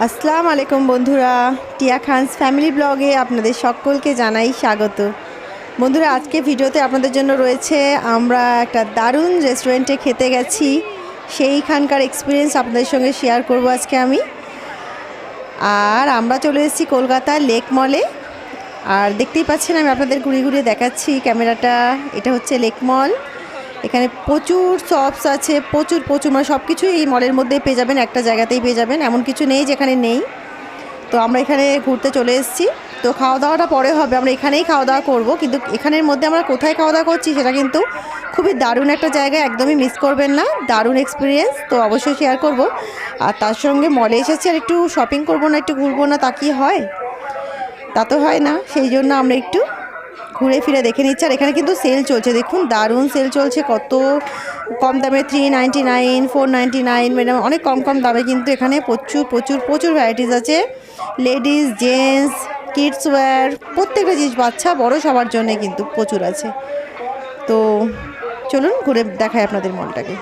আসসালামু আলাইকুম বন্ধুরা, টিয়া খানস ফ্যামিলি ব্লগে আপনাদের সকলকে জানাই স্বাগত। বন্ধুরা, আজকে ভিডিওতে আপনাদের জন্য রয়েছে আমরা একটা দারুণ রেস্টুরেন্টে খেতে গেছি, সেইখানকার এক্সপিরিয়েন্স আপনাদের সঙ্গে শেয়ার করব আজকে আমি। আর আমরা চলে এসেছি কলকাতা লেক মলে। আর দেখতেই পাচ্ছেন আমি আপনাদের ঘুরিয়ে ঘুরিয়ে দেখাচ্ছি ক্যামেরাটা। এটা হচ্ছে লেক মল। এখানে প্রচুর শপস আছে, প্রচুর মানে সব কিছুই এই মলের মধ্যেই পেয়ে যাবেন, একটা জায়গাতেই পেয়ে যাবেন, এমন কিছু নেই যেখানে নেই। তো আমরা এখানে ঘুরতে চলে এসেছি। তো খাওয়া দাওয়াটা পরে হবে, আমরা এখানেই খাওয়া দাওয়া করবো। কিন্তু এখানের মধ্যে আমরা কোথায় খাওয়া দাওয়া করছি সেটা কিন্তু খুবই দারুণ একটা জায়গা, একদমই মিস করবেন না, দারুণ এক্সপিরিয়েন্স। তো অবশ্যই শেয়ার করব। আর তার সঙ্গে মলে এসেছি, আর একটু শপিং করবো না, একটু ঘুরবো না, তা কি হয়? তা তো হয় না। সেই জন্য আমরা একটু ঘুরে ফিরে দেখে নিচ্ছি। আর এখানে কিন্তু সেল চলছে, দেখুন দারুণ সেল চলছে, কত কম দামে, 399, 499, ম্যাডাম অনেক কম কম দামে কিন্তু এখানে প্রচুর প্রচুর প্রচুর ভ্যারাইটিস আছে। লেডিস, জেন্টস, কিডস ওয়্যার, প্রত্যেকটা জিনিস, বাচ্চা বড় সবার জন্যে কিন্তু প্রচুর আছে। তো চলুন ঘুরে দেখাই আপনাদের মলটাকে।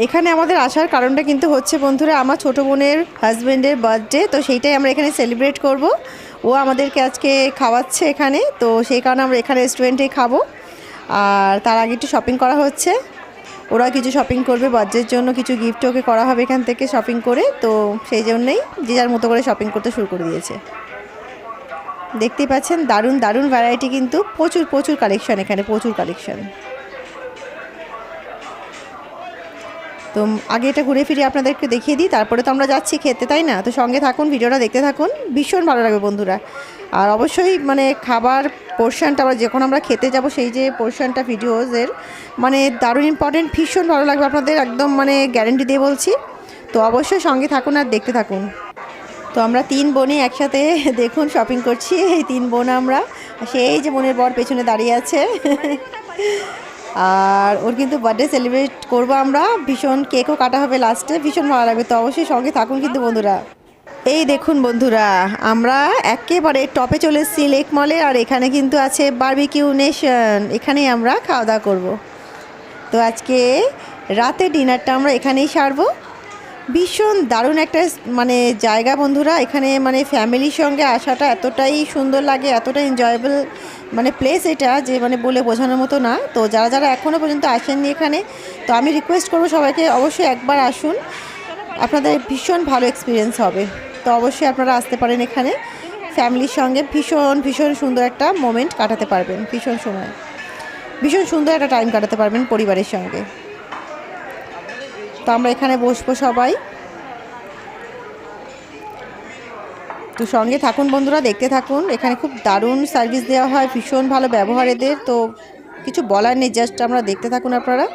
এখানে আমাদের আসার কারণটা কিন্তু হচ্ছে বন্ধুরা, আমার ছোটো বোনের হাজব্যান্ডের বার্থডে, তো সেইটাই আমরা এখানে সেলিব্রেট করব। ও আমাদেরকে আজকে খাওয়াচ্ছে এখানে, তো সেই কারণে আমরা এখানে রেস্টুরেন্টেই খাবো। আর তার আগে একটু শপিং করা হচ্ছে, ওরা কিছু শপিং করবে বার্থডের জন্য, কিছু গিফট ওকে করা হবে এখান থেকে শপিং করে। তো সেই জন্যই যে যার মতো করে শপিং করতে শুরু করে দিয়েছে। দেখতেই পাচ্ছেন দারুণ দারুণ ভ্যারাইটি, কিন্তু প্রচুর প্রচুর কালেকশন, এখানে প্রচুর কালেকশন। তো আগে এটা ঘুরে ফিরে আপনাদেরকে দেখিয়ে দিই, তারপরে তো আমরা যাচ্ছি খেতে, তাই না? তো সঙ্গে থাকুন, ভিডিওটা দেখতে থাকুন, ভীষণ ভালো লাগবে বন্ধুরা। আর অবশ্যই মানে খাবার পোর্শনটা আবার যখন আমরা খেতে যাব, সেই যে পোর্শনটা ভিডিওজের মানে দারুণ ইম্পর্টেন্ট, ভীষণ ভালো লাগবে আপনাদের, একদম মানে গ্যারেন্টি দিয়ে বলছি। তো অবশ্যই সঙ্গে থাকুন আর দেখতে থাকুন। তো আমরা তিন বোনই একসাথে দেখুন শপিং করছি, এই তিন বোন আমরা। সেই যে বোনের বর পেছনে দাঁড়িয়ে আছে আর ওর কিন্তু বার্থডে সেলিব্রেট করবো আমরা, ভীষণ কেকও কাটা হবে লাস্টে, ভীষণ ভালো লাগবে। তো অবশ্যই সঙ্গে থাকুন কিন্তু বন্ধুরা। এই দেখুন বন্ধুরা, আমরা একেবারে টপে চলে এসেছি লেক মলে। আর এখানে কিন্তু আছে বারবিকিউ নেশন, এখানেই আমরা খাওয়া দাওয়া করবো। তো আজকে রাতে ডিনারটা আমরা এখানেই সারবো। ভীষণ দারুণ একটা মানে জায়গা বন্ধুরা, এখানে মানে ফ্যামিলির সঙ্গে আসাটা এতটাই সুন্দর লাগে, এতটাই এনজয়েবল মানে প্লেস এটা, যে মানে বলে বোঝানোর মতো না। তো যারা যারা এখনও পর্যন্ত আসেননি এখানে, তো আমি রিকোয়েস্ট করবো সবাইকে অবশ্যই একবার আসুন, আপনাদের ভীষণ ভালো এক্সপিরিয়েন্স হবে। তো অবশ্যই আপনারা আসতে পারেন এখানে ফ্যামিলির সঙ্গে, ভীষণ ভীষণ সুন্দর একটা মোমেন্ট কাটাতে পারবেন, ভীষণ সময়, ভীষণ সুন্দর একটা টাইম কাটাতে পারবেন পরিবারের সঙ্গে। তো আমরা এখানে বসবো সবাই, তো সঙ্গে থাকুন বন্ধুরা, দেখতে থাকুন। এখানে খুব দারুণ সার্ভিস দেওয়া হয়, ভীষণ ভালো ব্যবহার এদের, তো কিছু বলার নেই, জাস্ট আমরা দেখতে থাকুন আপনারা।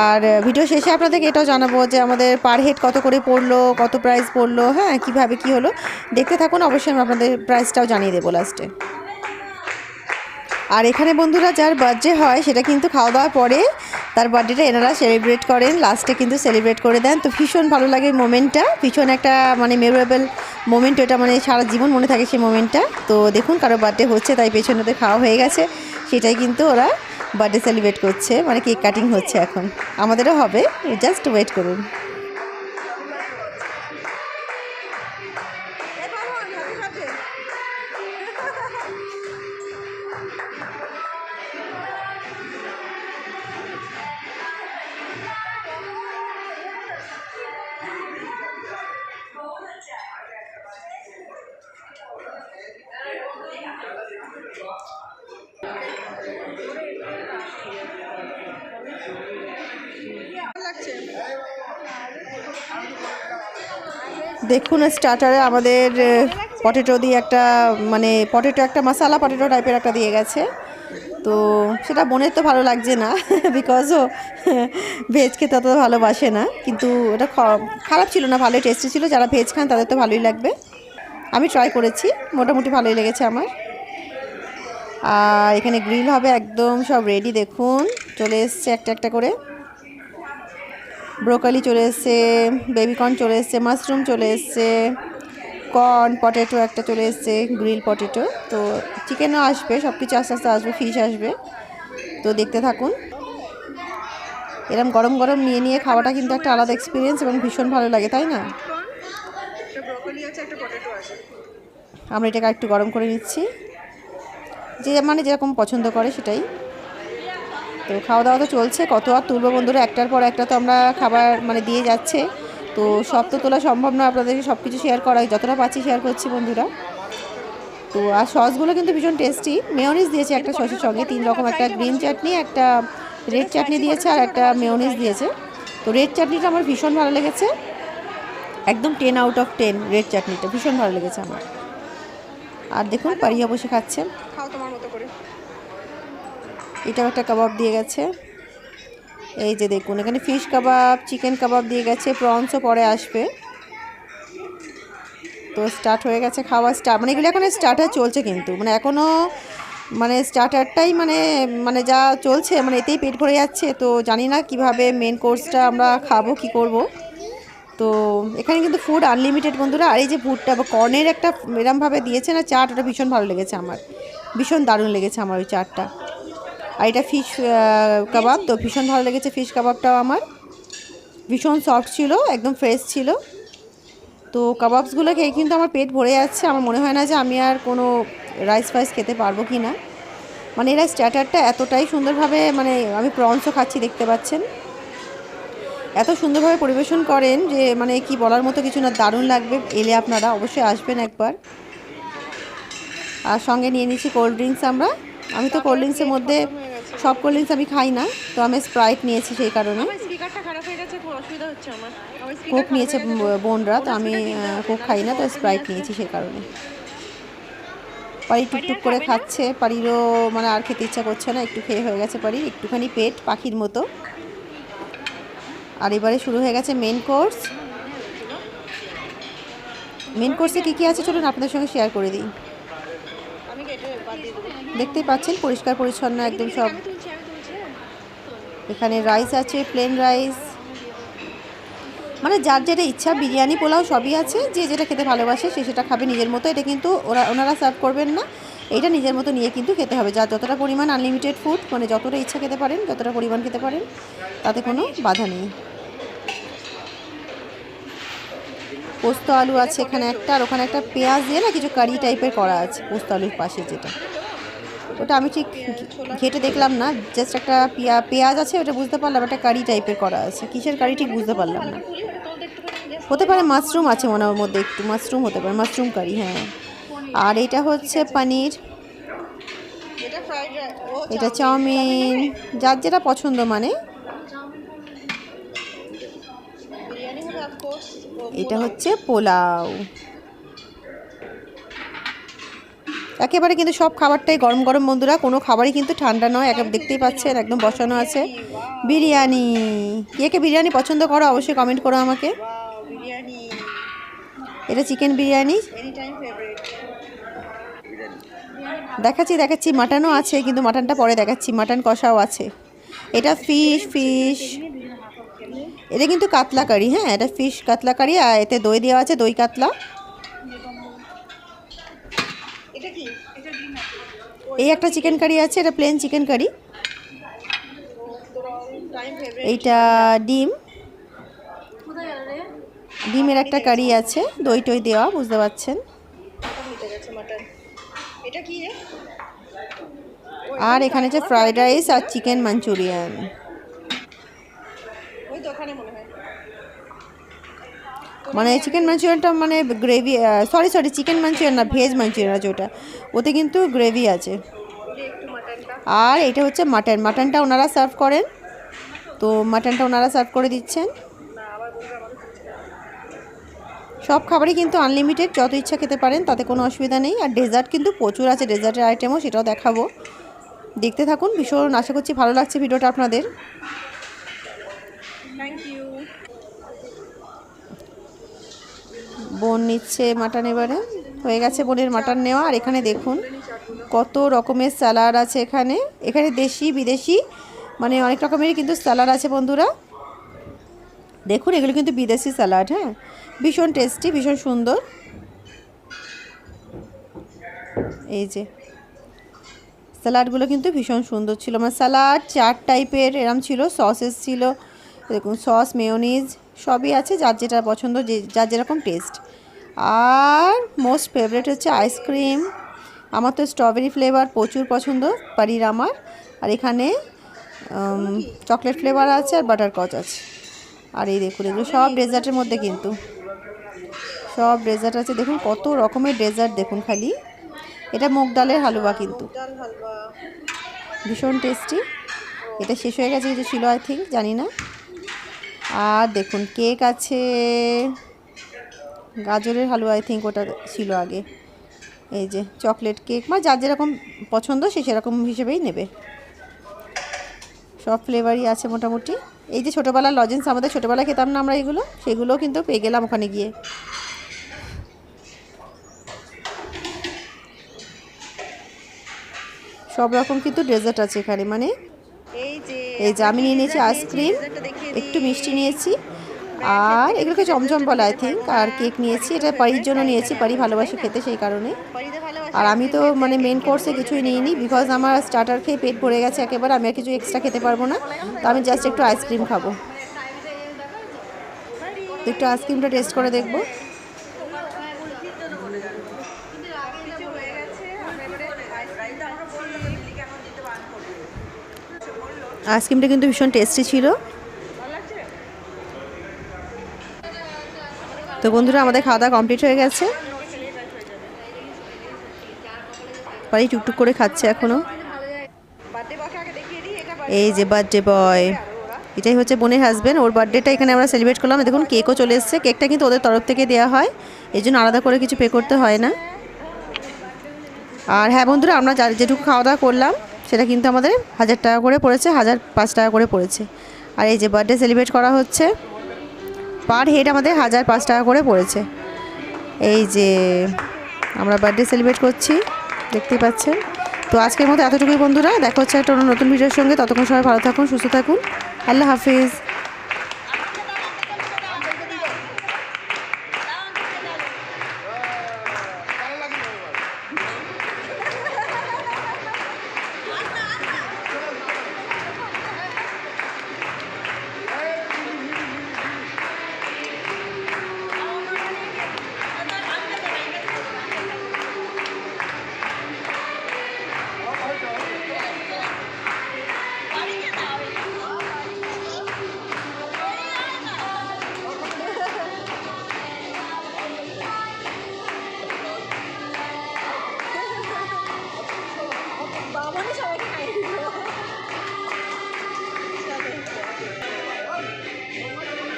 আর ভিডিও শেষে আপনাদেরকে এটাও জানাবো যে আমাদের পার হেড কত করে পড়লো, কত প্রাইস পড়লো, হ্যাঁ কীভাবে কী হলো, দেখতে থাকুন। অবশ্যই আমি আপনাদের প্রাইসটাও জানিয়ে দেবো লাস্টে। আর এখানে বন্ধুরা যার বার্থডে হয় সেটা কিন্তু খাওয়া দাওয়ার পরে তার বার্থডেটা এনারা সেলিব্রেট করেন, লাস্টে কিন্তু সেলিব্রেট করে দেন। তো ভীষণ ভালো লাগে মোমেন্টটা, ভীষণ একটা মানে মেমোরেবল মোমেন্ট এটা, মানে সারা জীবন মনে থাকে সেই মোমেন্টটা। তো দেখুন কারো বার্থডে হচ্ছে, তাই পেছনে ওদের খাওয়া হয়ে গেছে, সেটাই কিন্তু ওরা বার্থডে সেলিব্রেট করছে, মানে কেক কাটিং হচ্ছে এখন, আমাদেরও হবে, জাস্ট ওয়েট করুন। দেখুন স্টার্টারে আমাদের পটেটো দিয়ে একটা মানে পটেটো একটা মশালা পটেটো টাইপের একটা দিয়ে গেছে, তো সেটা বোনের তো ভালো লাগছে না বিকজ ও ভেজ খেতে অত ভালোবাসে না, কিন্তু ওটা খারাপ ছিল না, ভালোই টেস্টি ছিল। যারা ভেজ খান তাদের তো ভালোই লাগবে। আমি ট্রাই করেছি, মোটামুটি ভালোই লেগেছে আমার। আর এখানে গ্রিল হবে, একদম সব রেডি, দেখুন চলে এসছে একটা একটা করে। ব্রোকলি চলে এসছে, বেবিকর্ন চলে এসছে, মাশরুম চলে এসছে, কর্ন, পটেটো একটা চলে এসছে, গ্রিল পটেটো। তো চিকেনও আসবে, সব কিছু আস্তে আস্তে আসবে, ফিশ আসবে। তো দেখতে থাকুন। এরকম গরম গরম নিয়ে নিয়ে খাওয়াটা কিন্তু একটা আলাদা এক্সপিরিয়েন্স এবং ভীষণ ভালো লাগে, তাই না? আমরা এটাকে একটু গরম করে নিচ্ছি, যে মানে যেরকম পছন্দ করে সেটাই। তো খাওয়া দাওয়া তো চলছে, কত আর তুলবো বন্ধুরা, একটার পর একটা তো আমরা খাবার মানে দিয়ে যাচ্ছে। তো সব তো তোলা সম্ভব নয়, আপনাদেরকে সব কিছু শেয়ার করা, যতটা পাচ্ছি শেয়ার করছি বন্ধুরা। তো আর সসগুলো কিন্তু ভীষণ টেস্টি। মেয়োনিজ দিয়েছে একটা সসের সঙ্গে, 3 রকম, একটা গ্রিন চাটনি, একটা রেড চাটনি দিয়েছে, আর একটা মেয়োনিজ দিয়েছে। তো রেড চাটনিটা আমার ভীষণ ভালো লেগেছে, একদম 10 আউট অফ 10 রেড চাটনিটা ভীষণ ভালো লেগেছে আমার। আর দেখুন পারিয়া বসে খাচ্ছে, খাও তোমার মতো করে। এটাও একটা কাবাব দিয়ে গেছে, এই যে দেখুন এখানে ফিশ কাবাব, চিকেন কাবাব দিয়ে গেছে, প্রনসও পরে আসবে। তো স্টার্ট হয়ে গেছে খাওয়া, মানে এগুলো এখন স্টার্টার চলছে, কিন্তু মানে এখনও মানে স্টার্টারটাই মানে মানে যা চলছে, মানে এতেই পেট ভরে যাচ্ছে। তো জানি না কিভাবে মেন কোর্সটা আমরা খাবো, কি করব। তো এখানে কিন্তু ফুড আনলিমিটেড বন্ধুরা। আর এই যে ফুডটা বা কর্নের একটা এরমভাবে দিয়েছে না চাট, ওটা ভীষণ ভালো লেগেছে আমার, ভীষণ দারুণ লেগেছে আমার ওই চাটটা। আর এটা ফিশ কাবাব, তো ভীষণ ভালো লেগেছে ফিশ কাবাবটাও আমার, ভীষণ সফট ছিল, একদম ফ্রেশ ছিল। তো কাবাবসগুলো খেয়ে কিন্তু আমার পেট ভরে যাচ্ছে, আমার মনে হয় না যে আমি আর কোনো রাইস ফাইস খেতে পারবো কি না। মানে এরা স্টার্টারটা এতটাই সুন্দরভাবে, মানে আমি প্রনসও খাচ্ছি দেখতে পাচ্ছেন, এত সুন্দরভাবে পরিবেশন করেন যে মানে কি বলার মতো কিছু না, দারুণ লাগবে। এলে আপনারা অবশ্যই আসবেন একবার। আর সঙ্গে নিয়ে নিচ্ছি কোল্ড ড্রিঙ্কস আমরা। আমি তো কোল্ড ড্রিঙ্কসের মধ্যে সব কোল্ড ড্রিঙ্কস আমি খাই না, তো আমি স্প্রাইট নিয়েছি সেই কারণে। কোক নিয়েছে বোনরা, তো আমি কোক খাই না, তো স্প্রাইট নিয়েছি সেই কারণে। পারি টুকটুক করে খাচ্ছে, পারিরও মানে আর খেতে ইচ্ছা করছে না, একটু খেয়ে হয়ে গেছে পারি, একটুখানি পেট পাখির মতো। আর এবারে শুরু হয়ে গেছে মেন কোর্স। মেন কোর্সে কী কী আছে চলুন আপনাদের সঙ্গে শেয়ার করে দিই। দেখতেই পাচ্ছেন পরিষ্কার পরিচ্ছন্ন একদম সব। এখানে রাইস আছে, প্লেন রাইস, মানে যার যেটা ইচ্ছা, বিরিয়ানি পোলাও সবই আছে, যে যেটা খেতে ভালোবাসে সে সেটা খাবে নিজের মতো। এটা কিন্তু ওনারা সার্ভ করবেন না, এইটা নিজের মতো নিয়ে কিন্তু খেতে হবে। যার যতটা পরিমাণ আনলিমিটেড ফুড, মানে যতটা ইচ্ছা খেতে পারেন, যতটা পরিমাণ খেতে পারেন, তাতে কোনো বাধা নেই। পোস্ত আলু আছে এখানে একটা, আর ওখানে একটা পেঁয়াজ দিয়ে না কিছু কারি টাইপের করা আছে পোস্ত আলুর পাশে, যেটা ওটা আমি ঠিক ঘেটে দেখলাম না, জাস্ট একটা পেঁয়াজ আছে ওটা বুঝতে পারলাম, একটা কারি টাইপের করা আছে, কিসের কারি ঠিক বুঝতে পারলাম না। হতে পারে মাশরুম আছে মনে হয় ওর মধ্যে, একটু মাশরুম হতে পারে, মাশরুম কারি, হ্যাঁ। আর এটা হচ্ছে পনির, এটা চাউমিন, যার যেটা পছন্দ মানে। এটা হচ্ছে পোলাও, একেবারে কিন্তু সব খাবারটাই গরম গরম বন্ধুরা, কোনো খাবারই কিন্তু ঠান্ডা নয়, দেখতেই পাচ্ছেন একদম বসানো আছে। বিরিয়ানি, কে কে বিরিয়ানি পছন্দ করো অবশ্যই কমেন্ট করো আমাকে। এটা চিকেন বিরিয়ানি, দেখাচ্ছি মাটনও আছে, কিন্তু মাটনটা পরে দেখাচ্ছি, মাটন কষাও আছে। এটা ফিশ, এটা কিন্তু কাতলা কারি, হ্যাঁ এটা ফিশ কাতলা কারি, আর এতে দই দেওয়া আছে, দই কাতলা। এই একটা চিকেন কারি আছে, এটা প্লেন চিকেন কারি। এইটা ডিমের একটা কারি আছে, দই টই দেওয়া, বুঝতে পারছেন। আর এখানে যে ফ্রাইড রাইস আর চিকেন মাঞ্চুরিয়ান। মানে চিকেন মাঞ্চুরিয়ানটা মানে গ্রেভি, সরি চিকেন মাঞ্চুরিয়ান না, ভেজ মাঞ্চুরিয়ান আছে ওটা, ওতে কিন্তু গ্রেভি আছে। আর এটা হচ্ছে মাটনটা ওনারা সার্ভ করেন, তো মাটনটা ওনারা সার্ভ করে দিচ্ছেন। সব খাবারই কিন্তু আনলিমিটেড, যত ইচ্ছা খেতে পারেন, তাতে কোনো অসুবিধা নেই। আর ডেজার্ট কিন্তু প্রচুর আছে, ডেজার্টের আইটেমও সেটাও দেখাবো। দেখতে থাকুন, ভীষণ আশা করছি ভালো লাগছে ভিডিওটা আপনাদের। বোন নিচ্ছে মাটন, এবারে হয়ে গেছে বোনের মাটন নেওয়া। আর এখানে দেখুন কত রকমের স্যালাড আছে এখানে। এখানে দেশি বিদেশি মানে অনেক রকমেরই কিন্তু স্যালাড আছে বন্ধুরা। দেখুন এগুলো কিন্তু বিদেশি স্যালাড, হ্যাঁ, ভীষণ টেস্টি, ভীষণ সুন্দর। এই যে স্যালাডগুলো কিন্তু ভীষণ সুন্দর ছিল। আমার স্যালাড 4 টাইপের এরম ছিল, সসেস ছিল, দেখুন সস মেয়োনিজ সবই আছে, যার যেটা পছন্দ, যে যার যেরকম টেস্ট। আর মোস্ট ফেভারিট হচ্ছে আইসক্রিম। আমার তো স্ট্রবেরি ফ্লেভার প্রচুর পছন্দ, পারির আমার। আর এখানে চকলেট ফ্লেভার আছে আর বাটারকচ আছে। আর এই দেখুন এগুলো সব ডেজার্টের মধ্যে, কিন্তু সব ডেজার্ট আছে। দেখুন কত রকমের ডেজার্ট, দেখুন খালি। এটা মুগ ডালের হালুয়া, কিন্তু ভীষণ টেস্টি। এটা শেষ হয়ে গেছে, কিছু ছিল আই থিঙ্ক, জানি না। আর দেখুন কেক আছে, গাজরের হালুয়া আই থিঙ্ক ওটা ছিল আগে। এই যে চকলেট কেক, মানে যার যেরকম পছন্দ সে সেরকম হিসেবেই নেবে। সব ফ্লেভারই আছে মোটামুটি। এই যে ছোটোবেলার লজেন্স, আমাদের ছোটোবেলায় খেতাম না আমরা এগুলো, সেগুলোও কিন্তু পেয়ে গেলাম ওখানে গিয়ে। সব রকম কিন্তু ডেজার্ট আছে এখানে, মানে এই যে আমি নিয়ে নিয়েছি আইসক্রিম, একটু মিষ্টি নিয়েছি, আর এগুলোকে চমচম বলে আই থিঙ্ক। আর কেক নিয়েছি, এটা পারির জন্য নিয়েছি, পারি ভালোবাসে খেতে সেই কারণে। আর আমি তো মানে মেন কোর্সে কিছুই নিইনি, বিকজ আমার স্টার্টার খেয়ে পেট ভরে গেছে একেবারে, আমি আর কিছু এক্সট্রা খেতে পারবো না। তো আমি জাস্ট একটু আইসক্রিম খাবো, তো একটু আইসক্রিমটা টেস্ট করে দেখবো। আইসক্রিমটা কিন্তু ভীষণ টেস্টি ছিল। তো বন্ধুরা আমাদের খাওয়া দাওয়া কমপ্লিট হয়ে গেছে। পারি টুকটুক করে খাচ্ছে এখনো। এই যে বার্থডে বয়, এটাই হচ্ছে বোনের হাজব্যান্ড, ওর বার্থডেটা এখানে আমরা সেলিব্রেট করলাম। দেখুন কেকও চলে এসেছে, কেকটা কিন্তু ওদের তরফ থেকে দেওয়া হয়, এই জন্য আলাদা করে কিছু পে করতে হয় না। আর হ্যাঁ বন্ধুরা, আমরা যেটুকু খাওয়া দাওয়া করলাম সেটা কিন্তু আমাদের 1000 টাকা করে পড়েছে, 1005 টাকা করে পড়েছে। আর এই যে বার্থডে সেলিব্রেট করা হচ্ছে, পার হেড আমাদের 1005 টাকা করে পড়েছে। এই যে আমরা বার্থডে সেলিব্রেট করছি, দেখতেই পাচ্ছেন। তো আজকের মতো এতটুকুই বন্ধুরা, দেখা হচ্ছে একটা নতুন ভিডিওর সঙ্গে। ততক্ষণ সবাই ভালো থাকুন, সুস্থ থাকুন, আল্লাহ হাফিজ।